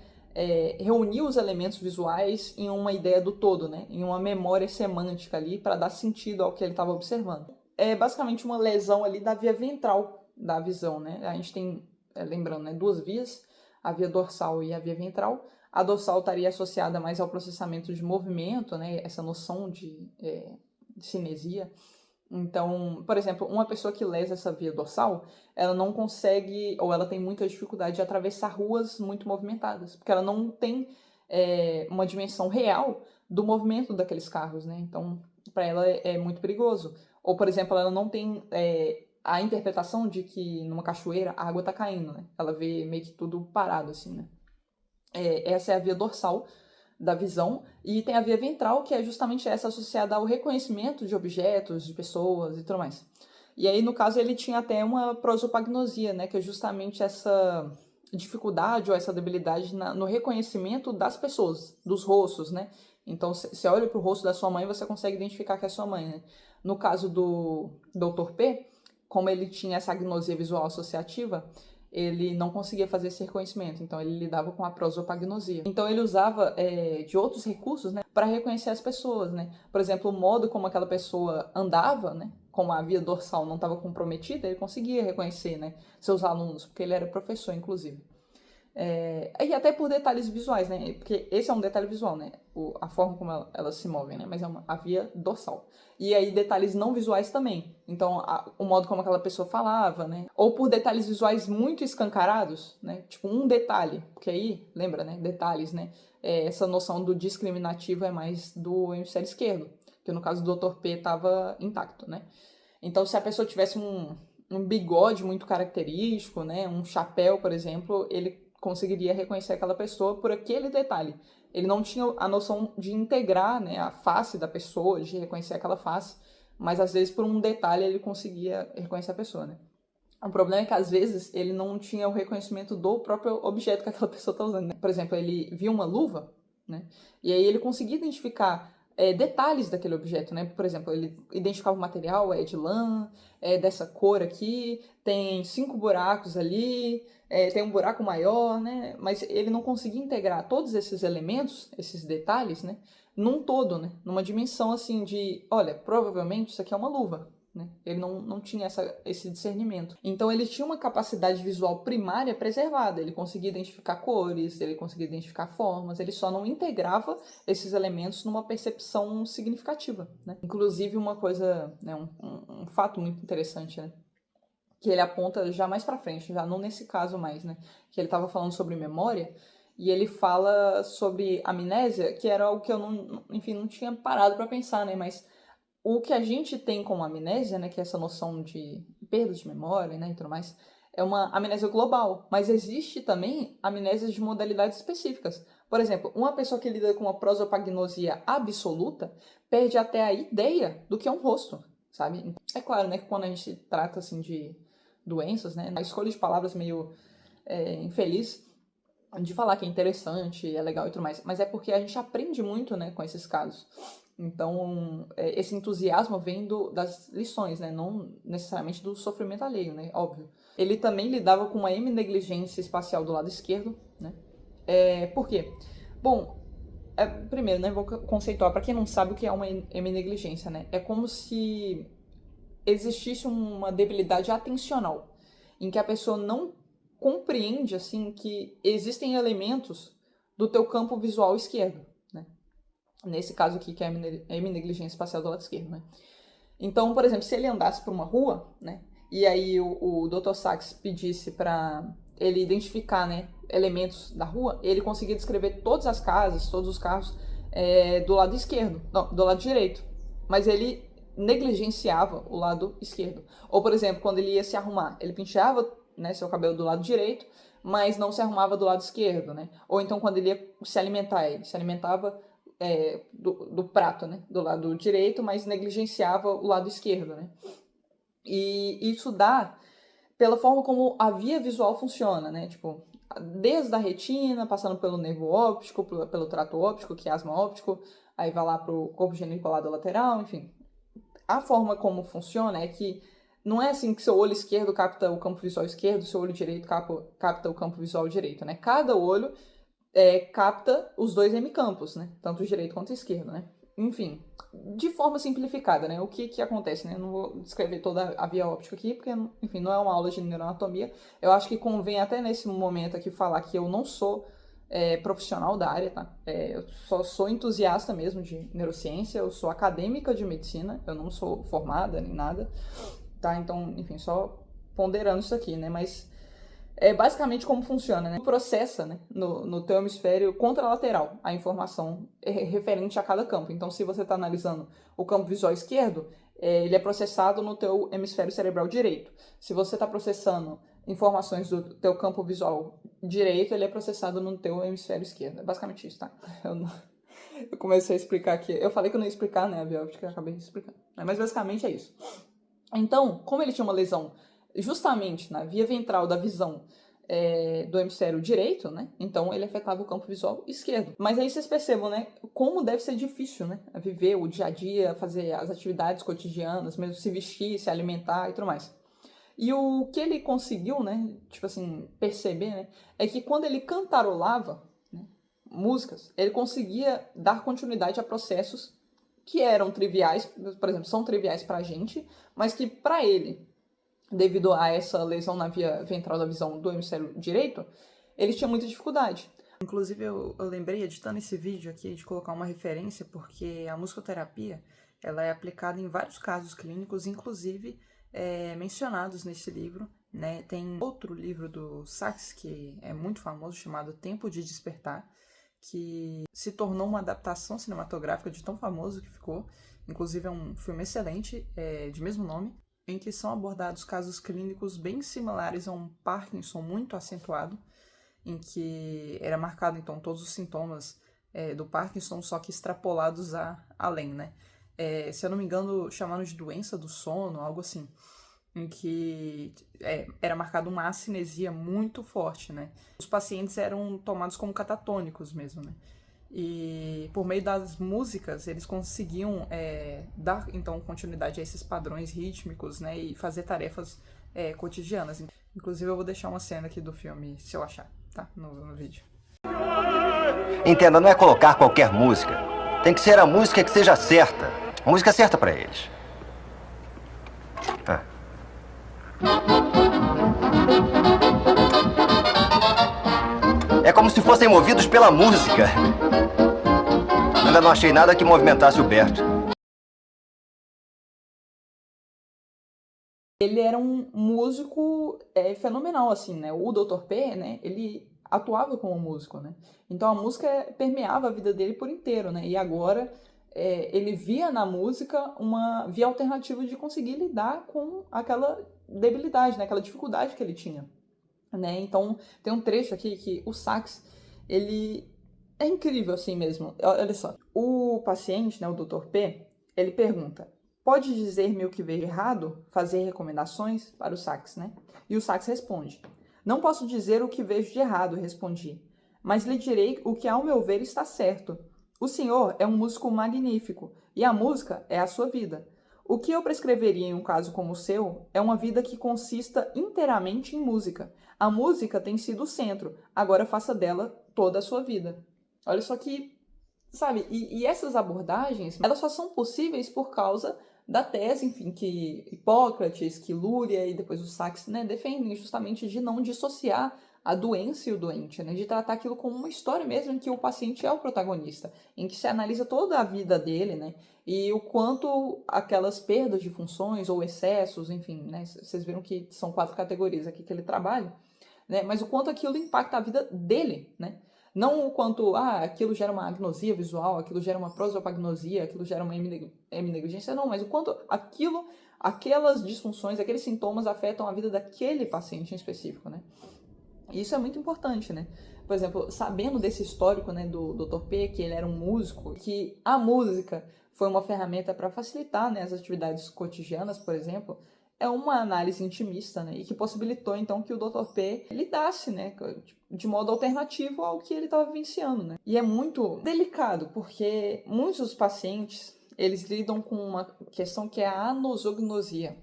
Speaker 1: reunir os elementos visuais em uma ideia do todo, né? Em uma memória semântica ali para dar sentido ao que ele estava observando. É basicamente uma lesão ali da via ventral da visão, né? A gente tem, lembrando, né, duas vias, a via dorsal e a via ventral. A dorsal estaria associada mais ao processamento de movimento, né? Essa noção de cinesia. Então, por exemplo, uma pessoa que lesa essa via dorsal, ela não consegue, ou ela tem muita dificuldade de atravessar ruas muito movimentadas, porque ela não tem uma dimensão real do movimento daqueles carros, né? Então, para ela é muito perigoso. Ou, por exemplo, ela não tem a interpretação de que numa cachoeira a água está caindo, né? Ela vê meio que tudo parado, assim, né? Essa é a via dorsal da visão, e tem a via ventral, que é justamente essa associada ao reconhecimento de objetos, de pessoas e tudo mais. E aí, no caso, ele tinha até uma prosopagnosia, né, que é justamente essa dificuldade ou essa debilidade no reconhecimento das pessoas, dos rostos, né? Então, você olha para o rosto da sua mãe, você consegue identificar que é sua mãe, né? No caso do Dr. P, como ele tinha essa agnosia visual associativa, ele não conseguia fazer esse reconhecimento, então ele lidava com a prosopagnosia. Então ele usava de outros recursos, né, para reconhecer as pessoas, né? Por exemplo, o modo como aquela pessoa andava, né, como a via dorsal não estava comprometida, ele conseguia reconhecer, né, seus alunos, porque ele era professor, inclusive. E até por detalhes visuais, né? Porque esse é um detalhe visual, né? A forma como elas se movem, né? Mas é a via dorsal. E aí detalhes não visuais também. Então, o modo como aquela pessoa falava, né? Ou por detalhes visuais muito escancarados, né? Tipo, um detalhe. Porque aí, lembra, né? Detalhes, né? Essa noção do discriminativo é mais do hemisfério esquerdo. Que no caso do Dr. P estava intacto, né? Então, se a pessoa tivesse um bigode muito característico, né? Um chapéu, por exemplo, ele conseguiria reconhecer aquela pessoa por aquele detalhe. Ele não tinha a noção de integrar, né, a face da pessoa, de reconhecer aquela face, mas às vezes por um detalhe ele conseguia reconhecer a pessoa, né? O problema é que às vezes ele não tinha o reconhecimento do próprio objeto que aquela pessoa está usando, né? Por exemplo, ele viu uma luva, né? E aí ele conseguia identificar detalhes daquele objeto, né? Por exemplo, ele identificava o material, é de lã, é dessa cor aqui, tem 5 buracos ali, tem um buraco maior, né? Mas ele não conseguia integrar todos esses elementos, esses detalhes, né? Num todo, né? Numa dimensão assim de, olha, provavelmente isso aqui é uma luva, né? Ele não tinha esse discernimento. Então ele tinha uma capacidade visual primária preservada. Ele conseguia identificar cores, ele conseguia identificar formas, ele só não integrava esses elementos numa percepção significativa, né? Inclusive uma coisa, né, um fato muito interessante, né, que ele aponta já mais pra frente, já não nesse caso mais, né, que ele estava falando sobre memória, e ele fala sobre amnésia, que era algo que eu não tinha parado para pensar, né, mas o que a gente tem como amnésia, né, que é essa noção de perda de memória, né, e tudo mais, é uma amnésia global, mas existe também amnésias de modalidades específicas. Por exemplo, uma pessoa que lida com uma prosopagnosia absoluta perde até a ideia do que é um rosto, sabe? É claro, né, que quando a gente trata, assim, de doenças, né, a escolha de palavras meio infeliz de falar que é interessante, é legal e tudo mais, mas é porque a gente aprende muito, né, com esses casos. Então, esse entusiasmo vem das lições, né? Não necessariamente do sofrimento alheio, né? Óbvio. Ele também lidava com uma heminegligência espacial do lado esquerdo, né? Por quê? Bom, primeiro, né, vou conceituar, para quem não sabe o que é uma heminegligência, né? É como se existisse uma debilidade atencional, em que a pessoa não compreende, assim, que existem elementos do teu campo visual esquerdo, né? Nesse caso aqui, que é a heminegligência espacial do lado esquerdo, né? Então, por exemplo, se ele andasse por uma rua, né? E aí o Dr. Sachs pedisse para ele identificar, né, elementos da rua, ele conseguia descrever todas as casas, todos os carros do lado esquerdo, não, do lado direito. Mas ele negligenciava o lado esquerdo. Ou, por exemplo, quando ele ia se arrumar, ele penteava, né, seu cabelo do lado direito, mas não se arrumava do lado esquerdo, né? Ou então quando ele ia se alimentar, ele se alimentava do prato, né, do lado direito, mas negligenciava o lado esquerdo, né? E isso dá pela forma como a via visual funciona, né? Tipo, desde a retina, passando pelo nervo óptico, pelo trato óptico, quiasma óptico, aí vai lá pro corpo geniculado lateral, enfim. A forma como funciona é que não é assim que seu olho esquerdo capta o campo visual esquerdo, seu olho direito capta o campo visual direito, né? Cada olho capta os dois hemicampos, né? Tanto o direito quanto o esquerdo, né? Enfim, de forma simplificada, né? O que acontece, né? Eu não vou descrever toda a via óptica aqui, porque, enfim, não é uma aula de neuroanatomia. Eu acho que convém até nesse momento aqui falar que eu não sou profissional da área, tá? Eu só sou entusiasta mesmo de neurociência, eu sou acadêmica de medicina, eu não sou formada nem nada, tá? Então, enfim, só ponderando isso aqui, né? Mas é basicamente como funciona, né? Processa, né, no teu hemisfério contralateral a informação referente a cada campo. Então, se você está analisando o campo visual esquerdo, ele é processado no teu hemisfério cerebral direito. Se você está processando informações do teu campo visual direito, ele é processado no teu hemisfério esquerdo. É basicamente isso, tá? Eu comecei a explicar aqui. Eu falei que eu não ia explicar, né, a via óptica, eu acabei de explicar. Mas basicamente é isso. Então, como ele tinha uma lesão justamente na via ventral da visão do hemisfério direito, né? Então ele afetava o campo visual esquerdo. Mas aí vocês percebam, né? Como deve ser difícil, né? Viver o dia a dia, fazer as atividades cotidianas, mesmo se vestir, se alimentar e tudo mais. E o que ele conseguiu, né? Tipo assim, perceber, né? É que quando ele cantarolava, né, músicas, ele conseguia dar continuidade a processos que eram triviais, por exemplo, são triviais pra gente, mas que pra ele, devido a essa lesão na via ventral da visão do hemisfério direito, ele tinha muita dificuldade. Inclusive, eu lembrei, editando esse vídeo aqui, de colocar uma referência, porque a musicoterapia ela é aplicada em vários casos clínicos, inclusive mencionados nesse livro, né? Tem outro livro do Sachs, que é muito famoso, chamado Tempo de Despertar, que se tornou uma adaptação cinematográfica de tão famoso que ficou. Inclusive é um filme excelente, de mesmo nome, em que são abordados casos clínicos bem similares a um Parkinson muito acentuado, em que era marcado então todos os sintomas do Parkinson, só que extrapolados além, né? Se eu não me engano, chamaram de doença do sono, algo assim, em que era marcado uma acinesia muito forte, né? Os pacientes eram tomados como catatônicos mesmo, né? E por meio das músicas eles conseguiam dar então continuidade a esses padrões rítmicos, né, e fazer tarefas cotidianas. Inclusive eu vou deixar uma cena aqui do filme, se eu achar, tá, no vídeo.
Speaker 2: Entenda, não é colocar qualquer música. Tem que ser a música que seja certa. A música certa para eles. É como se fossem movidos pela música. Ainda não achei nada que movimentasse o Berto.
Speaker 1: Ele era um músico fenomenal, assim, né? O Dr. P, né? Ele atuava como músico, né? Então a música permeava a vida dele por inteiro, né? E agora ele via na música uma via alternativa de conseguir lidar com aquela debilidade, né? Aquela dificuldade que ele tinha, né? Então tem um trecho aqui que o Sachs, ele é incrível assim mesmo. Olha só, o paciente, né, o Dr. P, ele pergunta: pode dizer-me o que vejo errado? Fazer recomendações para o Sachs, né? E o Sachs responde: não posso dizer o que vejo de errado, respondi, mas lhe direi o que ao meu ver está certo. O senhor é um músico magnífico e a música é a sua vida. O que eu prescreveria em um caso como o seu é uma vida que consista inteiramente em música. A música tem sido o centro, agora faça dela toda a sua vida. Olha só que, sabe, e essas abordagens, elas só são possíveis por causa da tese, enfim, que Hipócrates, que Lúria e depois o Sachs, né, defendem justamente de não dissociar a doença e o doente, né, de tratar aquilo como uma história mesmo em que o paciente é o protagonista, em que se analisa toda a vida dele, né, e o quanto aquelas perdas de funções ou excessos, enfim, né, vocês viram que são 4 categorias aqui que ele trabalha, né, mas o quanto aquilo impacta a vida dele, né, não o quanto, aquilo gera uma agnosia visual, aquilo gera uma prosopagnosia, aquilo gera uma heminegligência, não, mas o quanto aquelas disfunções, aqueles sintomas afetam a vida daquele paciente em específico, né. E isso é muito importante, né. Por exemplo, sabendo desse histórico, né, do Dr. P, que ele era um músico, que a música foi uma ferramenta para facilitar, né, as atividades cotidianas, por exemplo, é uma análise intimista, né, e que possibilitou, então, que o Dr. P lidasse, né, de modo alternativo ao que ele estava vivenciando, né. E é muito delicado, porque muitos dos pacientes, eles lidam com uma questão que é a anosognosia,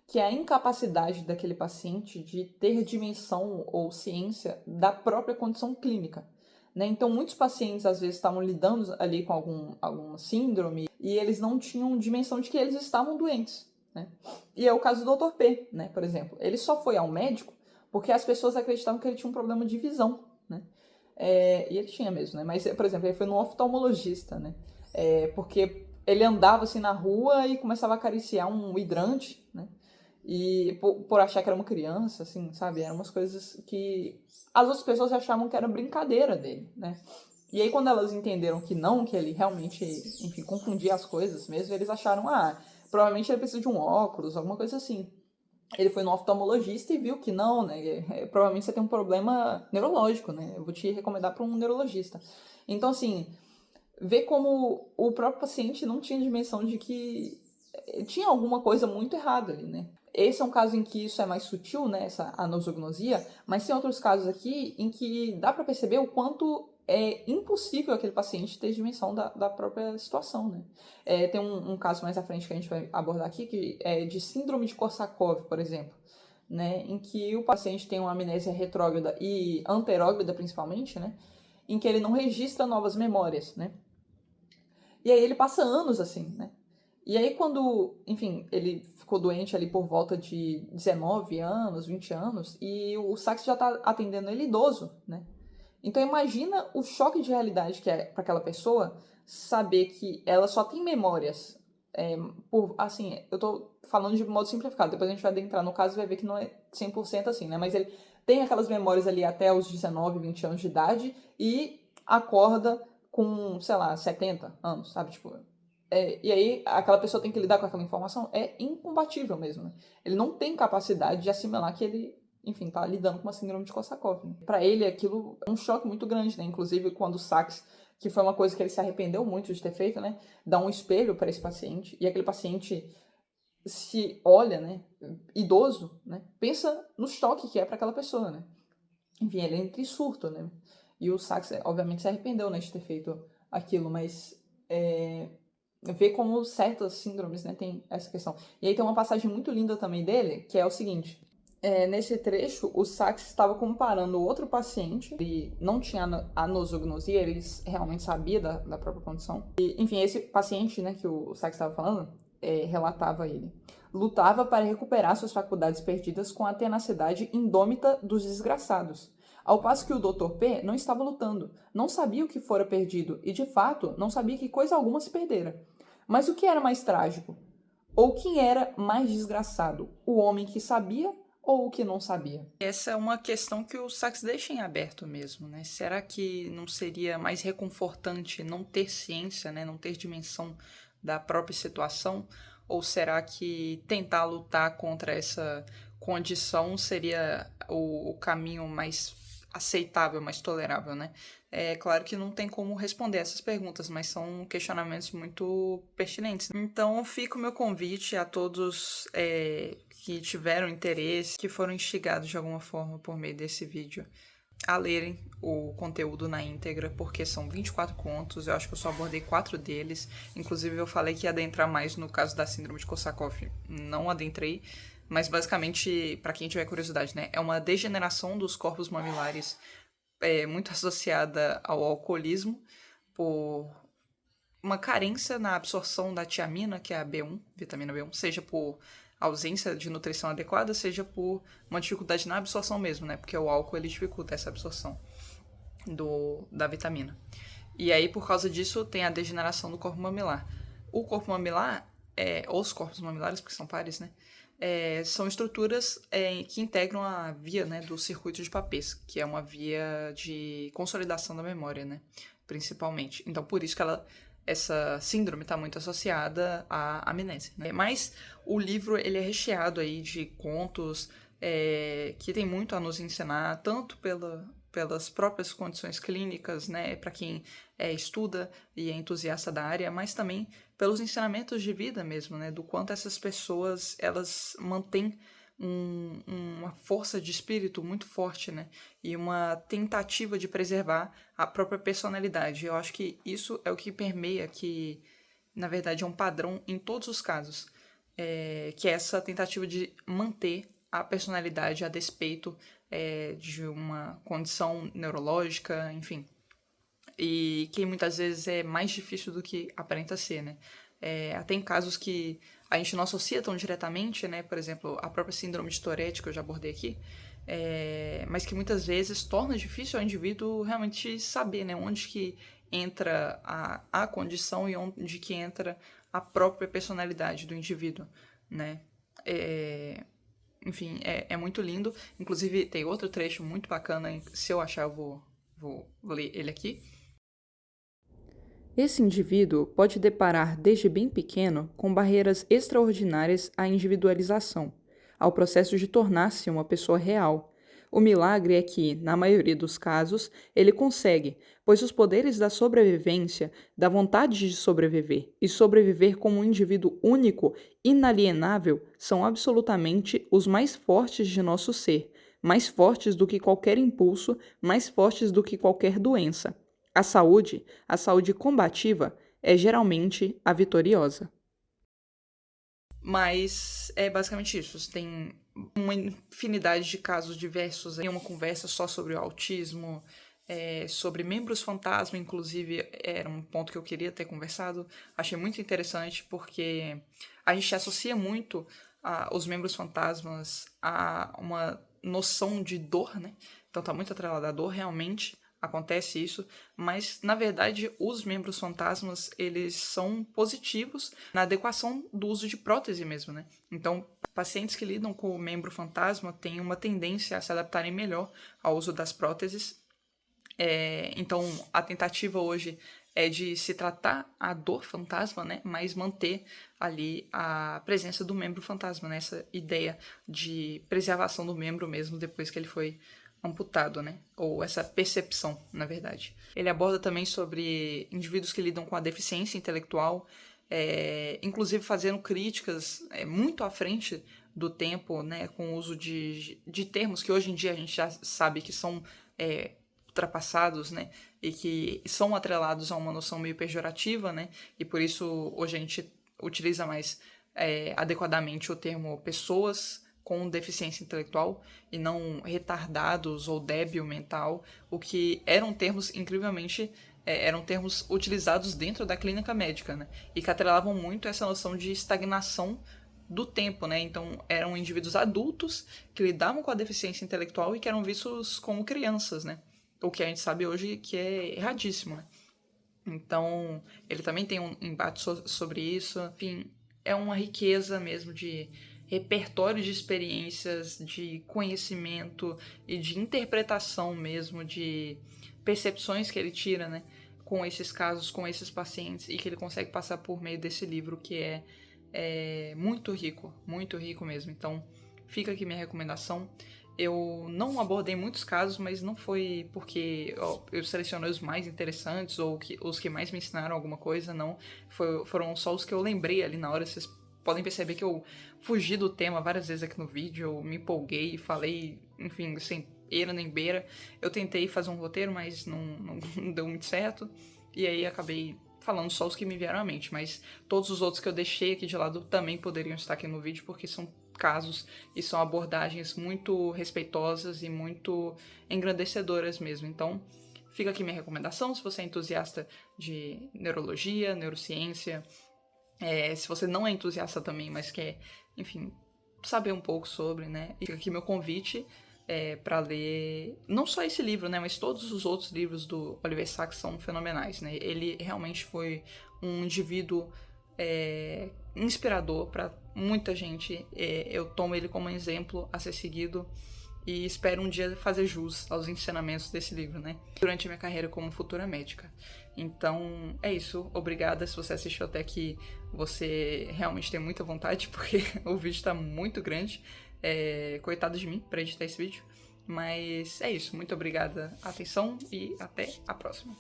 Speaker 1: que é a incapacidade daquele paciente de ter dimensão ou ciência da própria condição clínica. Né? Então, muitos pacientes, às vezes, estavam lidando ali com alguma síndrome e eles não tinham dimensão de que eles estavam doentes. Né? E é o caso do Dr. P, né, por exemplo. Ele só foi ao médico porque as pessoas acreditavam que ele tinha um problema de visão. Né? E ele tinha mesmo, né? Mas, por exemplo, ele foi no oftalmologista, né? Porque ele andava assim na rua e começava a acariciar um hidrante, né? E por achar que era uma criança, assim, sabe? Eram umas coisas que as outras pessoas achavam que era brincadeira dele, né? E aí, quando elas entenderam que não, que ele realmente, enfim, confundia as coisas mesmo, eles acharam, provavelmente ele precisa de um óculos, alguma coisa assim. Ele foi no oftalmologista e viu que não, né? Provavelmente você tem um problema neurológico, né? Eu vou te recomendar para um neurologista. Então, assim, ver como o próprio paciente não tinha dimensão de que tinha alguma coisa muito errada ali, né? Esse é um caso em que isso é mais sutil, né, essa anosognosia, mas tem outros casos aqui em que dá para perceber o quanto é impossível aquele paciente ter dimensão da própria situação, né? Tem um caso mais à frente que a gente vai abordar aqui, que é de síndrome de Korsakoff, por exemplo, né, em que o paciente tem uma amnésia retrógrada e anterógrada, principalmente, né, em que ele não registra novas memórias, né? E aí ele passa anos assim, né? E aí quando, enfim, ele ficou doente ali por volta de 19 anos, 20 anos, e o Sachs já tá atendendo ele idoso, né? Então imagina o choque de realidade que é para aquela pessoa saber que ela só tem memórias, assim, eu tô falando de modo simplificado, depois a gente vai adentrar no caso e vai ver que não é 100% assim, né? Mas ele tem aquelas memórias ali até os 19, 20 anos de idade e acorda com, sei lá, 70 anos, sabe? Tipo, e aí aquela pessoa tem que lidar com aquela informação, é incompatível mesmo, né? Ele não tem capacidade de assimilar que ele, enfim, tá lidando com uma síndrome de Korsakoff. Né? Para ele aquilo é um choque muito grande, né? Inclusive quando o Sachs, que foi uma coisa que ele se arrependeu muito de ter feito, né? Dá um espelho para esse paciente e aquele paciente se olha, né? Idoso, né? Pensa no choque que é para aquela pessoa, né? Enfim, ele entra em surto, né? E o Sachs, obviamente, se arrependeu, né, de ter feito aquilo, mas ver como certas síndromes, né, tem essa questão. E aí tem uma passagem muito linda também dele, que é o seguinte. Nesse trecho, o Sachs estava comparando outro paciente, ele não tinha anosognosia, ele realmente sabia da própria condição. E, enfim, esse paciente, né, que o Sachs estava falando, relatava ele. Lutava para recuperar suas faculdades perdidas com a tenacidade indômita dos desgraçados. Ao passo que o Dr. P não estava lutando, não sabia o que fora perdido e, de fato, não sabia que coisa alguma se perdera. Mas o que era mais trágico? Ou quem era mais desgraçado? O homem que sabia ou o que não sabia? Essa é uma questão que o Sachs deixa em aberto mesmo, né? Será que não seria mais reconfortante não ter ciência, né? Não ter dimensão da própria situação? Ou será que tentar lutar contra essa condição seria o caminho mais aceitável, mais tolerável, né? É claro que não tem como responder essas perguntas, mas são questionamentos muito pertinentes. Então fica o meu convite a todos que tiveram interesse, que foram instigados de alguma forma por meio desse vídeo, a lerem o conteúdo na íntegra, porque são 24 contos, eu acho que eu só abordei 4 deles, inclusive eu falei que ia adentrar mais no caso da síndrome de Korsakoff, não adentrei, mas basicamente, para quem tiver curiosidade, né, é uma degeneração dos corpos mamilares muito associada ao alcoolismo, por uma carência na absorção da tiamina, que é a B1, vitamina B1, seja por ausência de nutrição adequada, seja por uma dificuldade na absorção mesmo, né? Porque o álcool ele dificulta essa absorção da vitamina. E aí, por causa disso, tem a degeneração do corpo mamilar. O corpo mamilar, os corpos mamilares, porque são pares, né? São estruturas que integram a via, né, do circuito de Papez, que é uma via de consolidação da memória, né? Principalmente. Então, por isso que essa síndrome está muito associada à amnésia, né? Mas o livro ele é recheado aí de contos que tem muito a nos ensinar, tanto pelas próprias condições clínicas, né, para quem estuda e é entusiasta da área, mas também pelos ensinamentos de vida mesmo, né, do quanto essas pessoas elas mantêm uma força de espírito muito forte, né, e uma tentativa de preservar a própria personalidade. Eu acho que isso é o que permeia, que na verdade é um padrão em todos os casos, que é essa tentativa de manter a personalidade a despeito de uma condição neurológica, enfim. E que muitas vezes é mais difícil do que aparenta ser, né? Até em casos que a gente não associa tão diretamente, né? Por exemplo, a própria síndrome de Tourette, que eu já abordei aqui, mas que muitas vezes torna difícil ao indivíduo realmente saber, né? Onde que entra a condição e onde que entra a própria personalidade do indivíduo, né? Enfim, é muito lindo. Inclusive, tem outro trecho muito bacana. Se eu achar, eu vou ler ele aqui. Esse indivíduo pode deparar desde bem pequeno com barreiras extraordinárias à individualização, ao processo de tornar-se uma pessoa real. O milagre é que, na maioria dos casos, ele consegue, pois os poderes da sobrevivência, da vontade de sobreviver e sobreviver como um indivíduo único, inalienável, são absolutamente os mais fortes de nosso ser, mais fortes do que qualquer impulso, mais fortes do que qualquer doença. A saúde combativa, é geralmente a vitoriosa. Mas é basicamente isso. Você tem uma infinidade de casos diversos. Em uma conversa só sobre o autismo, sobre membros fantasma, inclusive, era um ponto que eu queria ter conversado. Achei muito interessante porque a gente associa muito os membros fantasmas a uma noção de dor, né? Então tá muito atrelado à dor, realmente. Acontece isso, mas na verdade os membros fantasmas eles são positivos na adequação do uso de prótese mesmo, né? Então pacientes que lidam com o membro fantasma têm uma tendência a se adaptarem melhor ao uso das próteses. Então a tentativa hoje é de se tratar a dor fantasma, né? Mas manter ali a presença do membro fantasma, né? Essa ideia de preservação do membro mesmo depois que ele foi amputado, né? Ou essa percepção, na verdade. Ele aborda também sobre indivíduos que lidam com a deficiência intelectual, inclusive fazendo críticas muito à frente do tempo, né? Com o uso de termos que hoje em dia a gente já sabe que são ultrapassados, né? E que são atrelados a uma noção meio pejorativa, né? E por isso hoje a gente utiliza mais adequadamente o termo pessoas com deficiência intelectual e não retardados ou débil mental, o que eram termos incrivelmente eram termos utilizados dentro da clínica médica, né? E que atrelavam muito essa noção de estagnação do tempo, né? Então eram indivíduos adultos que lidavam com a deficiência intelectual e que eram vistos como crianças, né? O que a gente sabe hoje que é erradíssimo, né? Então ele também tem um embate sobre isso. Enfim, é uma riqueza mesmo de repertório de experiências, de conhecimento e de interpretação mesmo, de percepções que ele tira, né, com esses casos, com esses pacientes, e que ele consegue passar por meio desse livro que é muito rico mesmo. Então, fica aqui minha recomendação. Eu não abordei muitos casos, mas não foi porque eu selecionei os mais interessantes ou os que mais me ensinaram alguma coisa, não. Foram só os que eu lembrei ali na hora. Vocês podem perceber que eu fugi do tema várias vezes aqui no vídeo, eu me empolguei e falei, enfim, sem eira nem beira. Eu tentei fazer um roteiro, mas não deu muito certo. E aí acabei falando só os que me vieram à mente, mas todos os outros que eu deixei aqui de lado também poderiam estar aqui no vídeo, porque são casos e são abordagens muito respeitosas e muito engrandecedoras mesmo. Então, fica aqui minha recomendação, se você é entusiasta de neurologia, neurociência, se você não é entusiasta também, mas quer, enfim, saber um pouco sobre, né? Fica aqui meu convite para ler não só esse livro, né? Mas todos os outros livros do Oliver Sacks são fenomenais, né? Ele realmente foi um indivíduo inspirador para muita gente. Eu tomo ele como um exemplo a ser seguido e espero um dia fazer jus aos ensinamentos desse livro, né? Durante a minha carreira como futura médica. Então, é isso. Obrigada. Se você assistiu até aqui, você realmente tem muita vontade, porque o vídeo tá muito grande. Coitado de mim pra editar esse vídeo. Mas é isso. Muito obrigada a atenção e até a próxima.